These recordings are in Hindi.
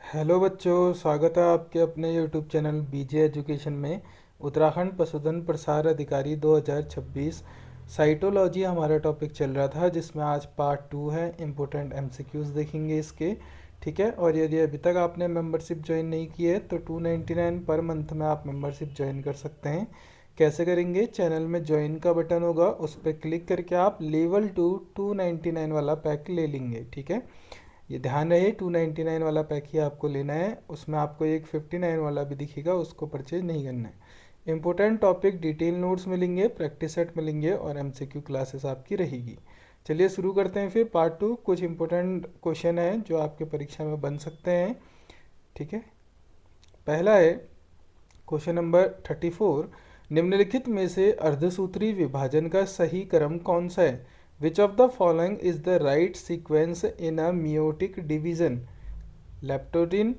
हेलो बच्चों, स्वागत है आपके अपने यूट्यूब चैनल बीजे एजुकेशन में। उत्तराखंड पशुधन प्रसार अधिकारी 2026 साइटोलॉजी हमारा टॉपिक चल रहा था, जिसमें आज पार्ट 2 है। इम्पोर्टेंट एमसीक्यूज देखेंगे इसके। ठीक है, और यदि अभी तक आपने मेंबरशिप ज्वाइन नहीं की है तो 299 पर मंथ में आप मेंबरशिप ज्वाइन कर सकते हैं। कैसे करेंगे? चैनल में ज्वाइन का बटन होगा, उस पर क्लिक करके आप लेवल 299 वाला पैक ले लेंगे। ठीक है, ये ध्यान रहे 299 वाला पैक ही आपको लेना है, उसमें आपको एक 59 वाला भी दिखेगा, उसको परचेज नहीं करना है। इंपॉर्टेंट टॉपिक डिटेल नोट्स मिलेंगे, प्रैक्टिस सेट मिलेंगे और एमसीक्यू क्लासेस आपकी रहेगी। चलिए शुरू करते हैं फिर पार्ट 2। कुछ इंपॉर्टेंट क्वेश्चन है जो आपके परीक्षा में बन सकते हैं। ठीक है, पहला है क्वेश्चन नंबर 34। निम्नलिखित में से अर्धसूत्री विभाजन का सही क्रम कौन सा है? Which of the following is the right sequence in a meiotic division? Leptotene,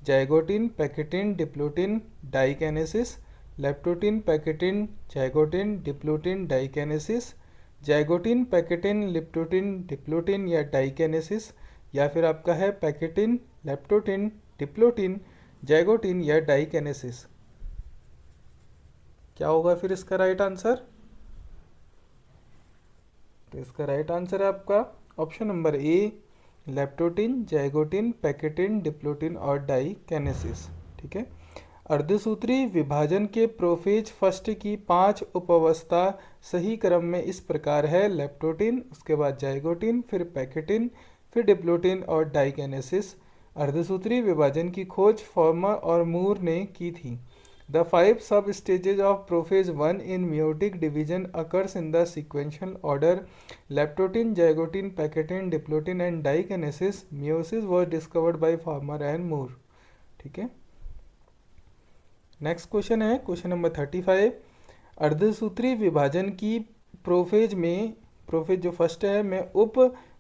zygotene, pachytene, diplotene, diakinesis. Leptotene, pachytene, zygotene, diplotene, diakinesis. Zygotene, pachytene, leptotene, diplotene या डाइकेनेसिस। या फिर आपका है पैकेटिन, लेप्टोटिन, डिप्लोटिन, जाइगोटिन या डाइकेनेसिस। क्या होगा फिर इसका राइट आंसर? तो इसका राइट आंसर है आपका ऑप्शन नंबर ए, लेप्टोटिन, जाइगोटिन, पैकेटिन, डिप्लोटिन और डाइकेनेसिस। ठीक है, अर्धसूत्री विभाजन के प्रोफेज फर्स्ट की 5 उपावस्था सही क्रम में इस प्रकार है: लेप्टोटिन, उसके बाद जाइगोटिन, फिर पैकेटिन, फिर डिप्लोटिन और डाइकेनेसिस। अर्धसूत्री विभाजन की खोज फॉर्मर और मूर ने की थी। The 5 sub-stages of prophase 1 in meiotic division occurs in the sequential order leptotin, zygotin, pachytene, diplotene and dikinesis. Meiosis was discovered by Farmer and Moore. ठीक है, नेक्स्ट क्वेश्चन है क्वेश्चन नंबर 35। अर्धसूत्री विभाजन की प्रोफेज जो फर्स्ट है में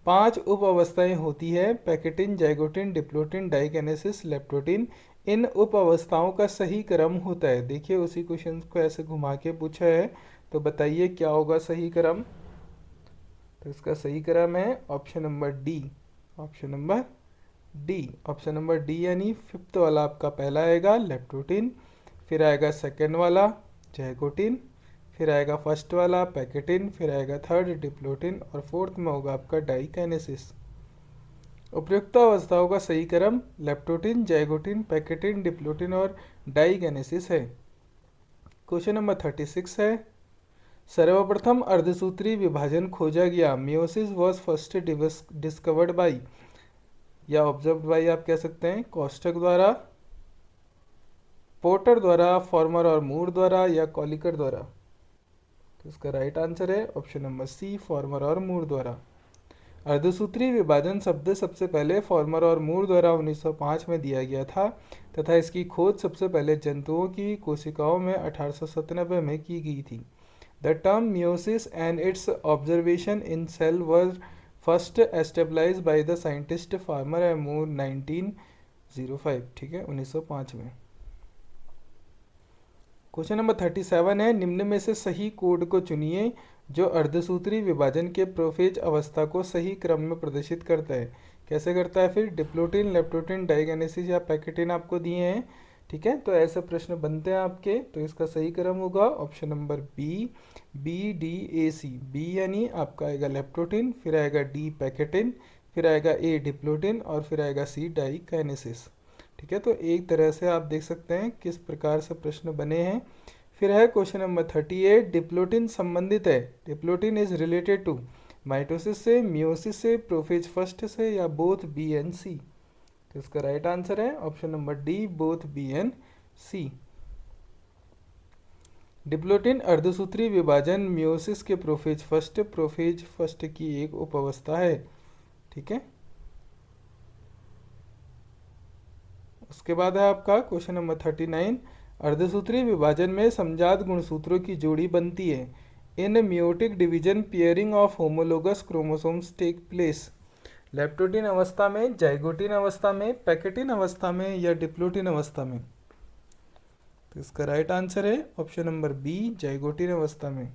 5 उप अवस्थाएं होती है: pachytene, zygotene, diplotene, diakinesis, leptotene. इन उप अवस्थाओं का सही क्रम होता है। देखिए उसी क्वेश्चन को ऐसे घुमा के पूछा है, तो बताइए क्या होगा सही क्रम? तो इसका सही क्रम है option number D. Option number D, option number D यानी फिफ्थ वाला आपका पहला आएगा लेप्टोटिन, फिर आएगा सेकेंड वाला जाइगोटिन, फिर आएगा फर्स्ट वाला पैकेटिन, फिर आएगा थर्ड डिप्लोटिन और फोर्थ में होगा आपका डाइकेनेसिस। उपयुक्त अवस्थाओं का सही क्रम लेप्टोटिन, जाइगोटिन, पैकेटिन, डिप्लोटिन और डाइकेनेसिस है। क्वेश्चन नंबर 36 है, सर्वप्रथम अर्धसूत्री विभाजन खोजा गया। Meiosis was first discovered by या ऑब्जर्व्ड बाई आप कह सकते हैं, कोस्टक द्वारा, पोर्टर द्वारा, फॉर्मर और मूर द्वारा या कॉलिकर द्वारा। तो इसका राइट आंसर है ऑप्शन नंबर सी, फॉर्मर और मूर द्वारा। अर्धसूत्री विभाजन शब्द सबसे पहले फॉर्मर और मूर द्वारा 1905 में दिया गया था तथा इसकी खोज सबसे पहले जंतुओं की कोशिकाओं में 1897 में की गई थी। The term meiosis and its observation in cell were first established by the scientist Farmer and Moore 1905। ठीक है, 1905 में। क्वेश्चन नंबर 37 है, निम्न में से सही कोड को चुनिए जो अर्धसूत्री विभाजन के प्रोफेज अवस्था को सही क्रम में प्रदर्शित करता है। कैसे करता है फिर? डिप्लोटिन, लेप्टोटिन, डाइकेनेसिस या पैकेटिन आपको दिए हैं। ठीक है, तो ऐसे प्रश्न बनते हैं आपके, तो इसका सही क्रम होगा option number B, B D A C. B यानी आपका आएगा लेप्टोटिन, फिर आएगा डी पैकेटिन, फिर आएगा ए डिप्लोटिन और फिर आएगा सी डाइकेनेसिस। ठीक है, तो एक तरह से आप देख सकते हैं किस प्रकार से प्रश्न बने हैं। फिर है क्वेश्चन नंबर 38, डिप्लोटिन संबंधित है। Diplotene is related to mitosis से, मियोसिस से, प्रोफेज फर्स्ट से या बोथ बी एंड सी। तो इसका राइट आंसर है option number D, both B and C. Diplotene अर्धसूत्री विभाजन मियोसिस के प्रोफेज फर्स्ट की एक उप अवस्था है। ठीक है, उसके बाद है आपका क्वेश्चन नंबर 39, अर्धसूत्री विभाजन में समजात गुणसूत्रों की जोड़ी बनती है। In meiotic division pairing of homologous chromosomes take place. Leptotene अवस्था में, जाइगोटिन अवस्था में, पैकेटिन अवस्था में या डिप्लोटिन अवस्था में। तो इसका राइट आंसर है ऑप्शन नंबर बी, जाइगोटिन अवस्था में।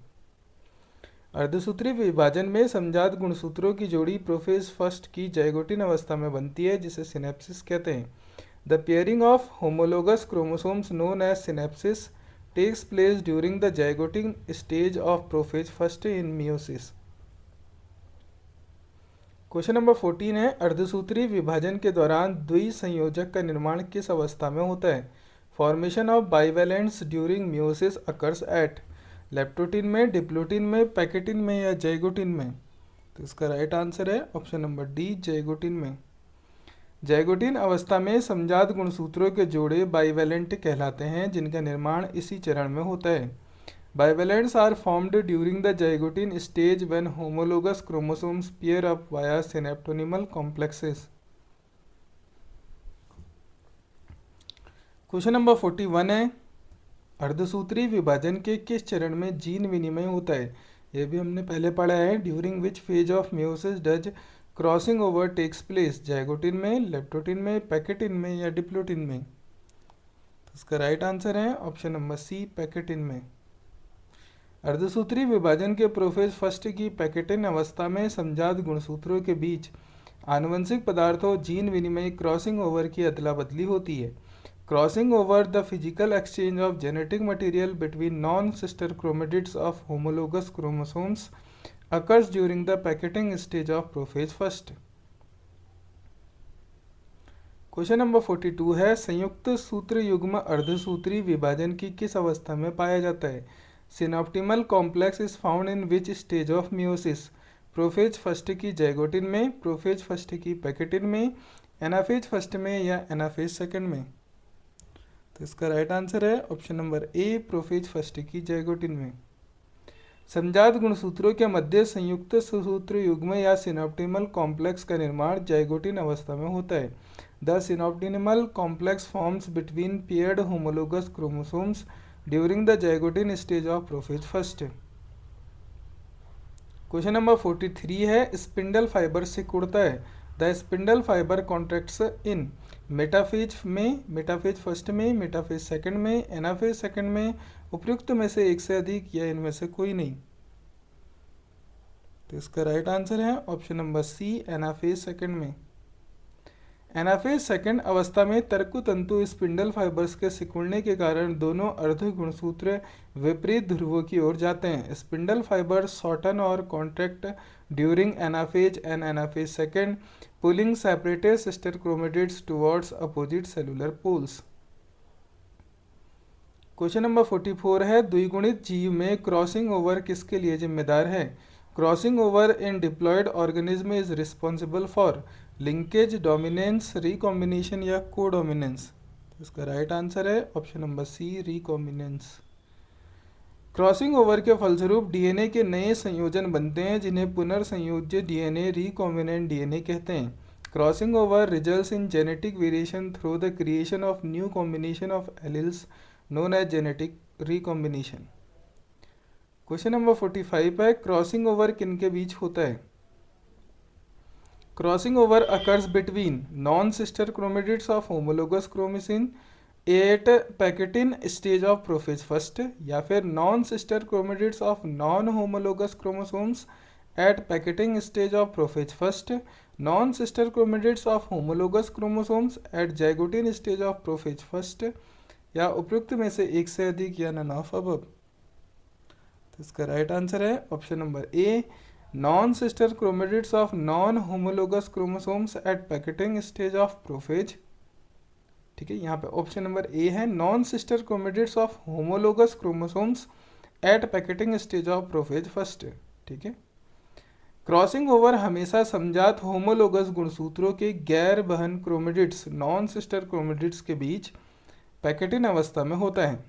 अर्धसूत्री विभाजन में समजात गुणसूत्रों की जोड़ी प्रोफेज फर्स्ट की जाइगोटिन अवस्था में बनती है, जिसे सिनेप्सिस कहते हैं। The pairing of homologous chromosomes known as synapsis takes place during the zygotic stage of prophase first in meiosis. Question number 14 है, अर्धसूत्री विभाजन के दौरान द्विसंयोजक का निर्माण किस अवस्था में होता है? Formation of bivalents during meiosis occurs at leptotene में, डिप्लोटिन में, पैकेटिन में या जाइगोटिन में? तो इसका राइट आंसर है ऑप्शन नंबर डी, जाइगोटिन में। जाइगोटिन अवस्था में समजात गुणसूत्रों के जोड़े बाइवेलेंट कहलाते हैं, जिनका निर्माण इसी चरण में होता है। Bivalents are formed during the zygote stage when homologous chromosomes pair up via synaptonymal complexes. Question number 41 है, अर्धसूत्री विभाजन के किस चरण में जीन विनिमय होता है? यह भी हमने पहले पढ़ा है। During which phase of meiosis does crossing over takes place? Zygotene में, लेप्टोटिन में, पैकेटिन में या डिप्लोटिन में? तो इसका राइट आंसर है ऑप्शन नंबर सी, पैकेटिन में। अर्धसूत्री विभाजन के प्रोफेज फर्स्ट की पैकेटिन अवस्था में समजात गुणसूत्रों के बीच आनुवंशिक पदार्थों जीन विनिमय क्रॉसिंग ओवर की अदला बदली होती है। Crossing over the physical exchange of genetic material between non sister chromatids of homologous chromosomes occurs during the packeting stage of prophase first. Question number 42 है, संयुक्त सूत्र युग्म अर्धसूत्री विभाजन की किस अवस्था में पाया जाता है? Synaptonemal complex is found in which stage of meiosis? Prophase first की जाइगोटिन में, प्रोफेज फर्स्ट की पैकेटिन में, एनाफेज फर्स्ट में या एनाफेज सेकंड में? तो इसका राइट आंसर है option number A, prophase first की जाइगोटिन में। समजात गुणसूत्रों के मध्य संयुक्त सूत्र युग्म या सिनॉप्टिमल कॉम्प्लेक्स का निर्माण जाइगोटिन अवस्था में होता है। The synaptonemal complex forms between paired homologous chromosomes during the zygotene stage of prophase first. Question number 43 है, स्पिंडल फाइबर से कुड़ता है? The spindle fibre contracts in metaphase में, मेटाफेज फर्स्ट में, मेटाफेज सेकंड में, एनाफेज सेकंड में, उपयुक्त में से एक से अधिक या इनमें से कोई नहीं? तो इसका राइट आंसर है option number C, anaphase second में। एनाफेज सेकंड अवस्था में तरकु तंतु स्पिंडल फाइबर्स के सिकुड़ने के कारण दोनों अर्ध गुणसूत्र विपरीत ध्रुवों की ओर जाते हैं। स्पिंडल फाइबर शॉर्टन और contract during anaphase and anaphase second, pulling separated sister chromatids towards opposite cellular poles. Question number 44 है, द्विगुणित जीव में क्रॉसिंग ओवर किसके लिए जिम्मेदार है? Crossing over in diploid organism is responsible for linkage, dominance, recombination या कोडोमिनेंस? इसका राइट आंसर है option number C, recombinance. Crossing over के फलस्वरूप डीएनए के नए संयोजन बनते हैं, जिन्हें पुनर्संयोज्य डीएनए, रिकॉम्बिनेंट डीएनए कहते हैं। Crossing over results in genetic variation through the creation of new combination of alleles known as genetic recombination. Question number 45 है, क्रॉसिंग ओवर किनके बीच होता है? Crossing over occurs between non sister chromatids of homologous chromosomes at pachytene stage of prophase first, या फिर non sister chromatids of non homologous chromosomes at pachytene stage of prophase first, non sister chromatids of homologous chromosomes eight zygotene stage of prophase first, या उपयुक्त में से एक से अधिक या नन ऑफ अबव? तो इसका राइट आंसर है option number A, non sister chromatids of non homologous chromosomes at pachytene stage of prophase. ठीक है, यहाँ पे ऑप्शन नंबर ए है, non sister chromatids of homologous chromosomes at pachytene stage of prophase first. ठीक है, क्रॉसिंग ओवर हमेशा समजात होमोलोगस गुणसूत्रों के गैर बहन क्रोमेटिड्स नॉन सिस्टर क्रोमेटिड्स के बीच पैकेटिन अवस्था में होता है।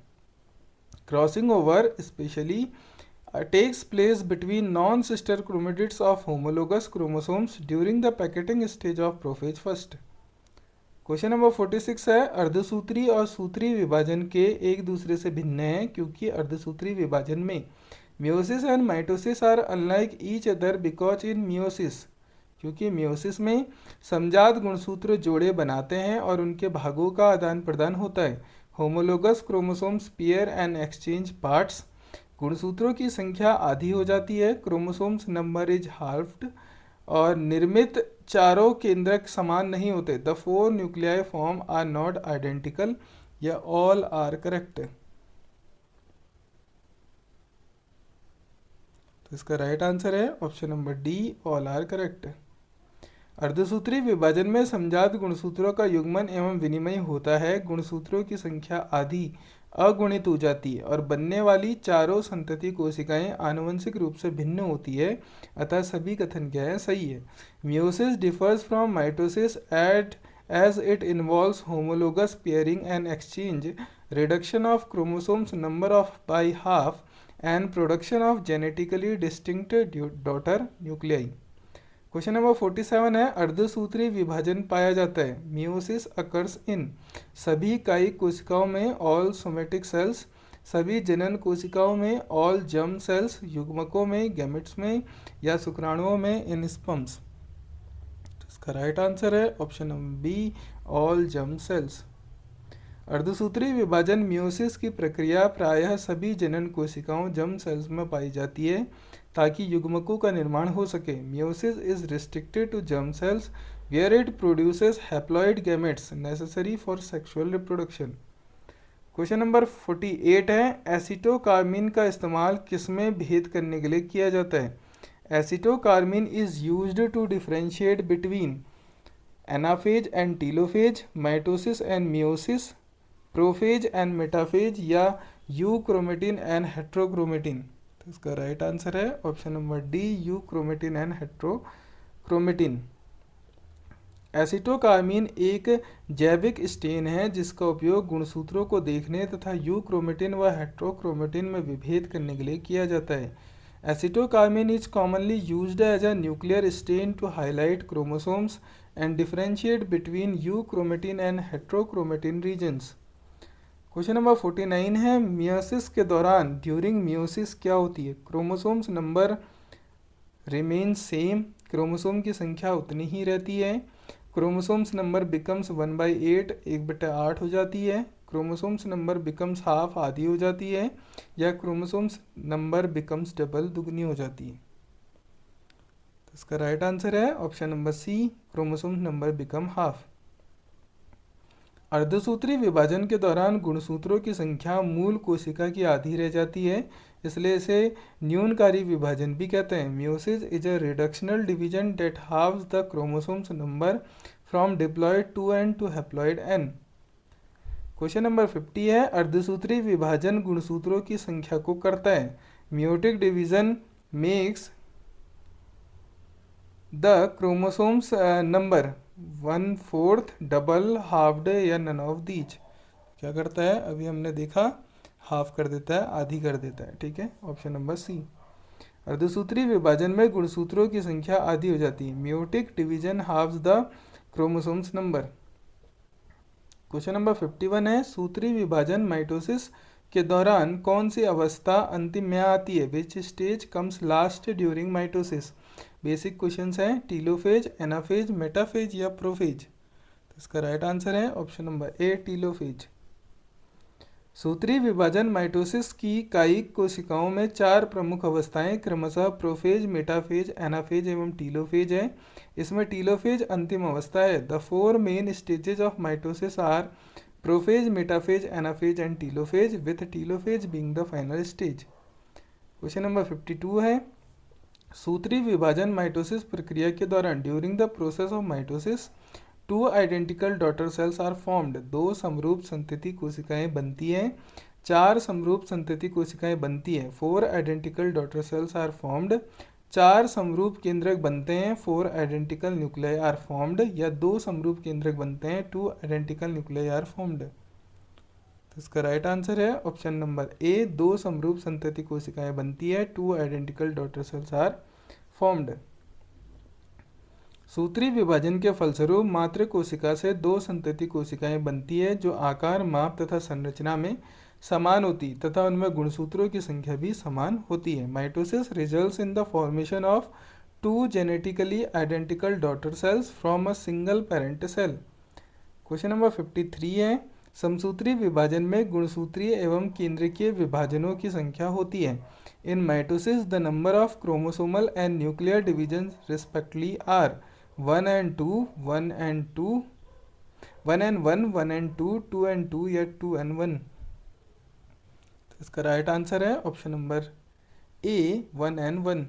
Crossing over specially takes place between non-sister chromatids of homologous chromosomes during the packeting stage of prophase first. Question number 46 है, अर्धसूत्री और सूत्री विभाजन के एक दूसरे से भिन्न हैं, क्योंकि अर्धसूत्री विभाजन में meiosis and mitosis are unlike each other because in meiosis, क्योंकि मियोसिस में समजात गुणसूत्र जोड़े बनाते हैं और उनके भागों का आदान प्रदान होता है। Homologous chromosomes pair and exchange parts, गुणसूत्रों की संख्या आधी हो जाती है, क्रोमोसोम्स नंबर इज हाल्फ्ड, और निर्मित चारों केंद्रक समान नहीं होते। The four nuclei form are not identical, या ऑल आर करेक्ट। तो इसका राइट आंसर है option number D, all are correct. अर्धसूत्री विभाजन में समजात गुणसूत्रों का युग्मन एवं विनिमय होता है। गुणसूत्रों की संख्या आधी अगुणित हो जाती है और बनने वाली चारों संतति कोशिकाएं आनुवंशिक रूप से भिन्न होती है, अतः सभी कथन क्या है, सही है। Meiosis differs from mitosis at as it involves homologous pairing and exchange, reduction of chromosomes number of by half and production of genetically distinct daughter nuclei. Question number 47 है, अर्धसूत्री विभाजन पाया जाता है। मियोसिस अकर्स इन सभी कायिक कोशिकाओं में, ऑल सोमेटिक सेल्स सभी जनन कोशिकाओं में, ऑल जर्म सेल्स युग्मकों में, गैमेट्स में, या शुक्राणुओं में, इन स्पर्म्स। इसका राइट आंसर है option number B, all germ cells. अर्धसूत्री विभाजन मियोसिस की प्रक्रिया प्रायः सभी जनन कोशिकाओं जर्म सेल्स में पाई जाती है ताकि युग्मकों का निर्माण हो सके। Meiosis is restricted to germ cells where it produces haploid gametes necessary for sexual reproduction. Question number 48 है, एसिटोकार्मिन का इस्तेमाल किसमें भेद करने के लिए किया जाता है। Acetocarmine is used to differentiate between anaphase and telophase, mitosis and meiosis, prophase and metaphase, या यूक्रोमेटिन एंड हेट्रोक्रोमेटिन। तो इसका राइट आंसर है option number D, euchromatin and heterochromatin. Acetocarmine एक जैविक स्टेन है जिसका उपयोग गुणसूत्रों को देखने तथा यूक्रोमेटिन व हेट्रोक्रोमेटिन में विभेद करने के लिए किया जाता है। Acetocarmine is commonly used as a nuclear stain to highlight chromosomes and differentiate between euchromatin and heterochromatin regions. Question number 49 है, मियोसिस के दौरान ड्यूरिंग मियोसिस क्या होती है। Chromosomes number remain same, chromosome की संख्या उतनी ही रहती है। क्रोमोसोम्स नंबर बिकम्स 1/8, 1/8 हो जाती है। क्रोमोसोम्स नंबर बिकम्स हाफ, आधी हो जाती है, या क्रोमोसोम्स नंबर बिकम्स डबल, दुगनी हो जाती है। तो इसका राइट आंसर है option number C, chromosomes number become half. अर्धसूत्री विभाजन के दौरान गुणसूत्रों की संख्या मूल कोशिका की आधी रह जाती है, इसलिए इसे न्यूनकारी विभाजन भी कहते हैं। Meiosis is a reductional division that halves the chromosomes number from diploid 2n to haploid n। Question number 50 है, अर्धसूत्री विभाजन गुणसूत्रों की संख्या को करता है। Meiotic division makes the chromosomes number 1/4, double, halved, या नन ऑफ दीज। क्या करता है, अभी हमने देखा, हाफ कर देता है, आधी कर देता है, ठीक है, ऑप्शन नंबर सी। अर्धसूत्री विभाजन में गुणसूत्रों की संख्या आधी हो जाती है। Meiotic division halves the chromosomes number. Question number 51 है, सूत्री विभाजन माइटोसिस के दौरान कौन सी अवस्था अंतिम में आती है। Which stage comes last during mitosis. Basic questions हैं, टीलोफेज, एनाफेज, मेटाफेज, या प्रोफेज। तो इसका राइट आंसर है ऑप्शन नंबर ए, टीलोफेज। सूत्री विभाजन माइटोसिस की कायिक कोशिकाओं में 4 प्रमुख अवस्थाएं क्रमशः प्रोफेज, मेटाफेज, एनाफेज एवं टीलोफेज है। इसमें टीलोफेज अंतिम अवस्था है। The 4 main stages of mitosis are prophase, metaphase, anaphase and telophase, with telophase being the final stage. Question number 52 है, सूत्री विभाजन माइटोसिस प्रक्रिया के दौरान during the process of mitosis 2 identical daughter cells are formed. 2 समरूप संतति कोशिकाएं बनती हैं। 4 समरूप संतति कोशिकाएं बनती हैं। 4 identical daughter cells are formed. 4 समरूप केंद्रक बनते हैं। 4 आइडेंटिकल न्यूक्लियाई आर फॉर्म्ड, या 2 समरूप केंद्रक बनते हैं। 2 आइडेंटिकल न्यूक्लियाई आर फॉर्म्ड। तो इसका राइट आंसर है ऑप्शन नंबर ए, 2 समरूप संतति कोशिकाएं बनती है। 2 identical daughter cells are formed. सूत्री विभाजन के फलस्वरूप मातृ कोशिका से 2 संतति कोशिकाएं बनती है जो आकार, माप तथा संरचना में समान होती तथा उनमें गुणसूत्रों की संख्या भी समान होती है। Mitosis results in the formation of 2 genetically identical daughter cells from a single parent cell. Question number 53 है, समसूत्री विभाजन में गुणसूत्रीय एवं केंद्रकीय विभाजनों की संख्या होती है। In mitosis the number of chromosomal and nuclear division respectively are 1 and 2, 1 and 2, 1 and 1, 1 and 2, 2 and 2 या 2 and 1। तो इसका राइट आंसर है ऑप्शन नंबर ए 1 and 1।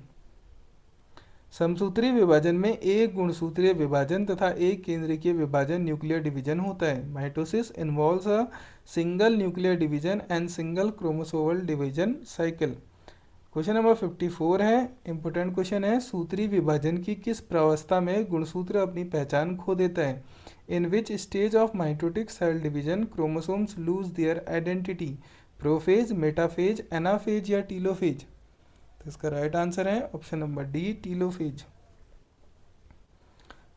समसूत्री विभाजन में एक गुणसूत्रीय विभाजन तथा एक केंद्रकीय विभाजन न्यूक्लियर डिवीजन होता है। Mitosis involves a single nuclear division and single chromosomal division cycle. Question number 54 है, इंपोर्टेंट क्वेश्चन है। सूत्री विभाजन की किस प्रावस्था में गुणसूत्र अपनी पहचान खो देता है? In which stage of mitotic cell division chromosomes lose their identity? Prophase, metaphase, anaphase या टीलोफेज? तो इसका राइट आंसर है option number D telophase.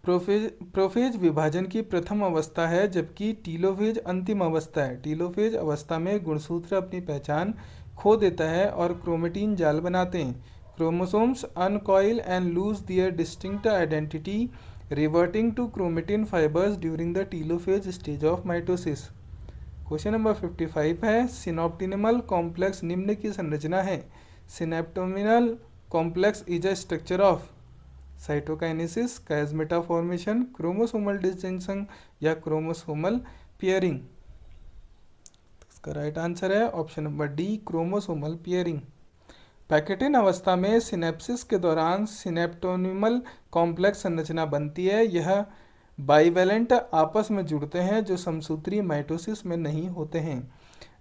Prophase विभाजन की प्रथम अवस्था है जबकि टीलोफेज अंतिम अवस्था है। टीलोफेज अवस्था में गुणसूत्र अपनी पहचान खो देता है और क्रोमेटिन जाल बनाते हैं। Chromosomes uncoil and lose their distinct identity reverting to chromatin fibres during the telophase stage of mitosis. Question number 55 है, सिनोप्टिनमल कॉम्प्लेक्स निम्न की संरचना है। Synaptonemal complex is a structure of cytokinesis, chiasmata formation, chromosomal disjunction या क्रोमोसोमल पेयरिंग। इसका राइट आंसर है option number D chromosomal pairing. Pachytene अवस्था में सिनेप्सिस के दौरान सिनेप्टोनिमल कॉम्प्लेक्स संरचना बनती है। यह बाइवेलेंट आपस में जुड़ते हैं जो समसूत्री माइटोसिस में नहीं होते हैं।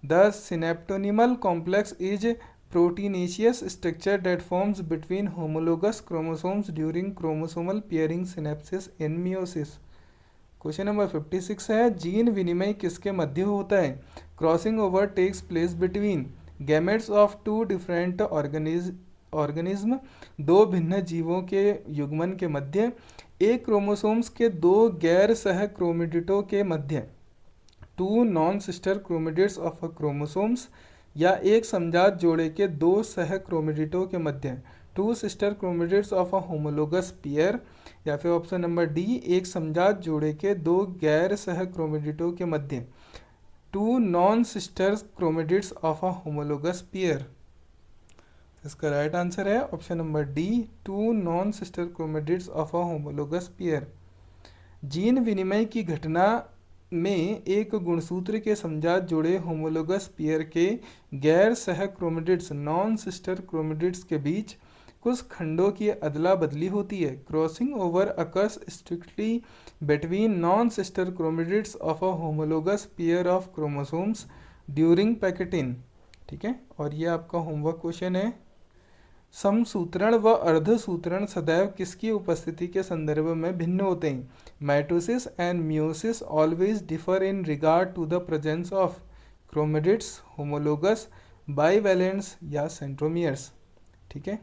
The synaptonemal complex is proteinaceous structure that forms between homologous chromosomes during chromosomal pairing synapses in meiosis। Question number 56 है, जीन विनिमय किसके मध्य होता है? Crossing over takes place between gametes of two different organism, दो भिन्न जीवों के युग्मन के मध्य, एक क्रोमोसोम्स के दो गैर सह क्रोमेटिडों के मध्य, two non sister chromatids of chromosomes, या एक समजात जोड़े के दो सह क्रोमेटिडों के मध्य, two sister chromatids of a homologous pair, या फिर ऑप्शन नंबर डी एक समजात जोड़े के दो गैर सह क्रोमेटिडों के मध्य, two non sister chromatids of a homologous pair. इसका राइट आंसर है option number D two non sister chromatids of a homologous pair. जीन विनिमय की घटना में एक गुणसूत्र के समजात जोड़े होमोलोगस पेयर के गैर सह क्रोमेटिड्स नॉन सिस्टर क्रोमेटिड्स के बीच कुछ खंडों की अदला बदली होती है। Crossing over occurs strictly between non sister chromatids of a homologous pair of chromosomes during pachytene. ठीक है, और ये आपका होमवर्क क्वेश्चन है। समसूत्रण व अर्धसूत्रण सदैव किसकी उपस्थिति के संदर्भ में भिन्न होते हैं? Mitosis and meiosis always differ in regard to the presence of chromatids, homologous, bivalents या सेंट्रोमियर्स। ठीक है,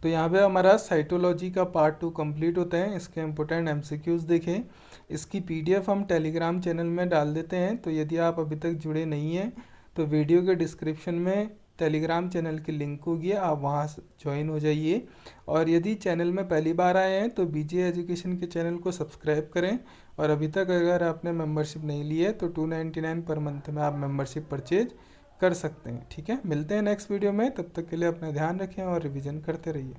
तो यहाँ पे हमारा साइटोलॉजी का पार्ट 2 कंप्लीट होता है। इसके इम्पोर्टेंट एमसीक्यूज देखें। इसकी पीडीएफ हम टेलीग्राम चैनल में डाल देते हैं, तो यदि आप अभी तक जुड़े नहीं हैं तो वीडियो के डिस्क्रिप्शन में टेलीग्राम चैनल की लिंक होगी, आप वहाँ ज्वाइन हो जाइए। और यदि चैनल में पहली बार आए हैं तो बीजे एजुकेशन के चैनल को सब्सक्राइब करें। और अभी तक अगर आपने मेंबरशिप नहीं ली है तो 299 पर मंथ में आप मेंबरशिप परचेज कर सकते हैं। ठीक है, मिलते हैं नेक्स्ट वीडियो में, तब तक के लिए अपना ध्यान रखें और रिवीजन करते रहिए।